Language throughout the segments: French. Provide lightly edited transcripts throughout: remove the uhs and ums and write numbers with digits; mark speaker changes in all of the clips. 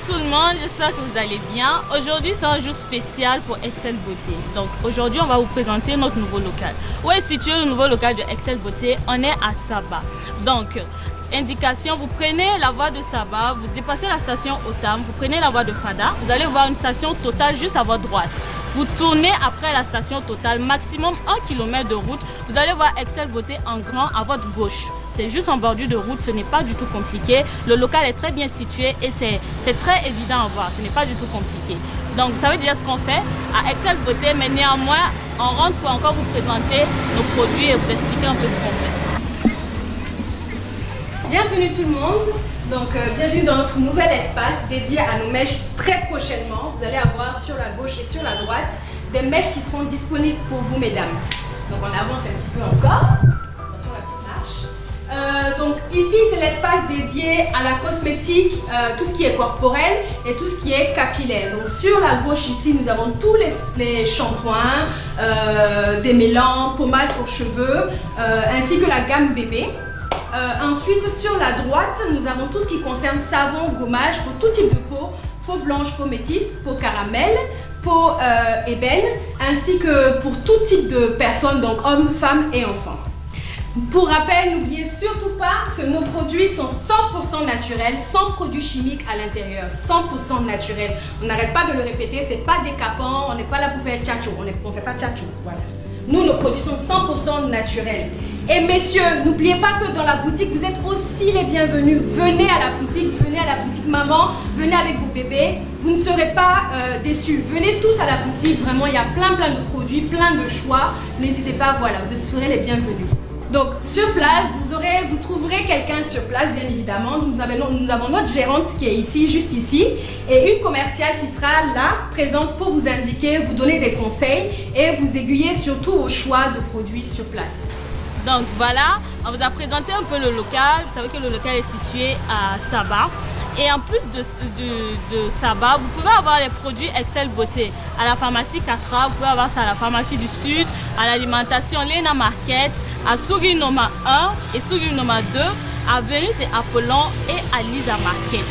Speaker 1: tout le monde, j'espère que vous allez bien. Aujourd'hui, c'est un jour spécial pour Excel Beauté. Donc aujourd'hui, on va vous présenter notre nouveau local. Où est situé le nouveau local de Excel Beauté? On est à Saba. Donc, indication, vous prenez la voie de Saba, vous dépassez la station Otam, vous prenez la voie de Fada, vous allez voir une station Total juste à votre droite. Vous tournez après la station Total, maximum 1 km de route, vous allez voir Excel Beauté en grand à votre gauche. C'est juste en bordure de route, ce n'est pas du tout compliqué. Le local est très bien situé et c'est très évident à voir, ce n'est pas du tout compliqué. Donc vous savez déjà ce qu'on fait à Excel Beauté, mais néanmoins, on rentre pour encore vous présenter nos produits et vous expliquer un peu ce qu'on fait.
Speaker 2: Bienvenue tout le monde, donc bienvenue dans notre nouvel espace dédié à nos mèches. Très prochainement, vous allez avoir sur la gauche et sur la droite des mèches qui seront disponibles pour vous mesdames. Donc on avance un petit peu encore, attention la petite marche. Donc ici c'est l'espace dédié à la cosmétique, tout ce qui est corporel et tout ce qui est capillaire. Donc sur la gauche ici nous avons tous les shampoings, démêlants, pommades pour cheveux, ainsi que la gamme bébé. Ensuite, sur la droite, nous avons tout ce qui concerne savon, gommage pour tout type de peau blanche, peau métisse, peau caramel, peau ébène, ainsi que pour tout type de personnes, donc hommes, femmes et enfants. Pour rappel, n'oubliez surtout pas que nos produits sont 100% naturels, sans produits chimiques à l'intérieur, 100% naturels. On n'arrête pas de le répéter, c'est pas décapant, on n'est pas là pour faire tchatcho, on ne fait pas tchatcho, voilà. Nous, nos produits sont 100% naturels. Et messieurs, n'oubliez pas que dans la boutique, vous êtes aussi les bienvenus. Venez à la boutique maman, venez avec vos bébés. Vous ne serez pas déçus. Venez tous à la boutique, vraiment, il y a plein de produits, plein de choix. N'hésitez pas, voilà, vous serez les bienvenus. Donc, sur place, vous trouverez quelqu'un sur place, bien évidemment. Nous avons notre gérante qui est ici, juste ici, et une commerciale qui sera là, présente pour vous indiquer, vous donner des conseils et vous aiguiller sur tous vos choix de produits sur place.
Speaker 1: Donc voilà, on vous a présenté un peu le local. Vous savez que le local est situé à Saba. Et en plus de Saba, vous pouvez avoir les produits Excel Beauté à la pharmacie Katra, vous pouvez avoir ça à la pharmacie du Sud, à l'alimentation Lena Market, à Surinoma 1 et Surinoma 2, à Venus et Apollon et à Lisa Market.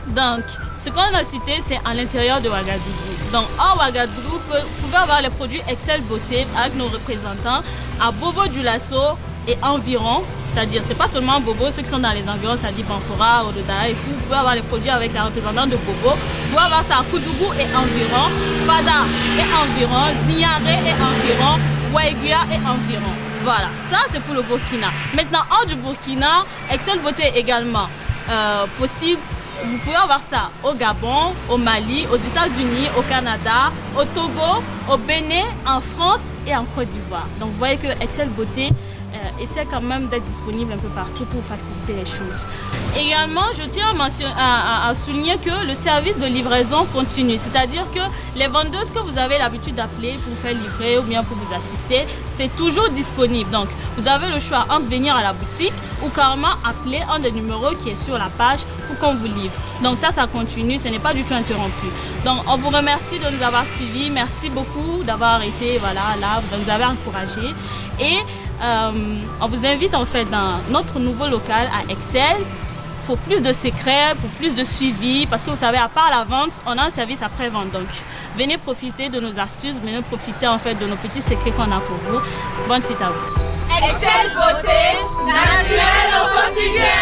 Speaker 1: Donc, ce qu'on a cité, c'est à l'intérieur de Ouagadougou. Donc, en Ouagadougou, vous pouvez avoir les produits Excel Beauté avec nos représentants à Bobo du Lasso et environ. C'est-à-dire, c'est pas seulement Bobo, ceux qui sont dans les environs, ça dit Banfora, Ododa et tout. Vous pouvez avoir les produits avec la représentante de Bobo. Vous pouvez avoir ça à Koudougou et environ, Fada et environ, Zignaré et environ, Waiguia et environ. Voilà, ça c'est pour le Burkina. Maintenant, hors du Burkina, Excel Beauté est également possible. Vous pouvez avoir ça au Gabon, au Mali, aux États-Unis, au Canada, au Togo, au Bénin, en France et en Côte d'Ivoire. Donc vous voyez que Excel Beauté essaie quand même d'être disponible un peu partout pour faciliter les choses. Également, je tiens à souligner que le service de livraison continue. C'est-à-dire que les vendeuses que vous avez l'habitude d'appeler pour vous faire livrer ou bien pour vous assister, c'est toujours disponible. Donc, vous avez le choix entre venir à la boutique ou carrément appeler un des numéros qui est sur la page pour qu'on vous livre. Donc ça continue, ce n'est pas du tout interrompu. Donc, on vous remercie de nous avoir suivis. Merci beaucoup d'avoir été là, vous nous avez encouragés. Et on vous invite en fait dans notre nouveau local à Excel pour plus de secrets, pour plus de suivi, parce que vous savez, à part la vente, on a un service après-vente. Donc, venez profiter de nos astuces, venez profiter en fait de nos petits secrets qu'on a pour vous. Bonne suite à vous.
Speaker 3: Excel Beauté, naturel au quotidien.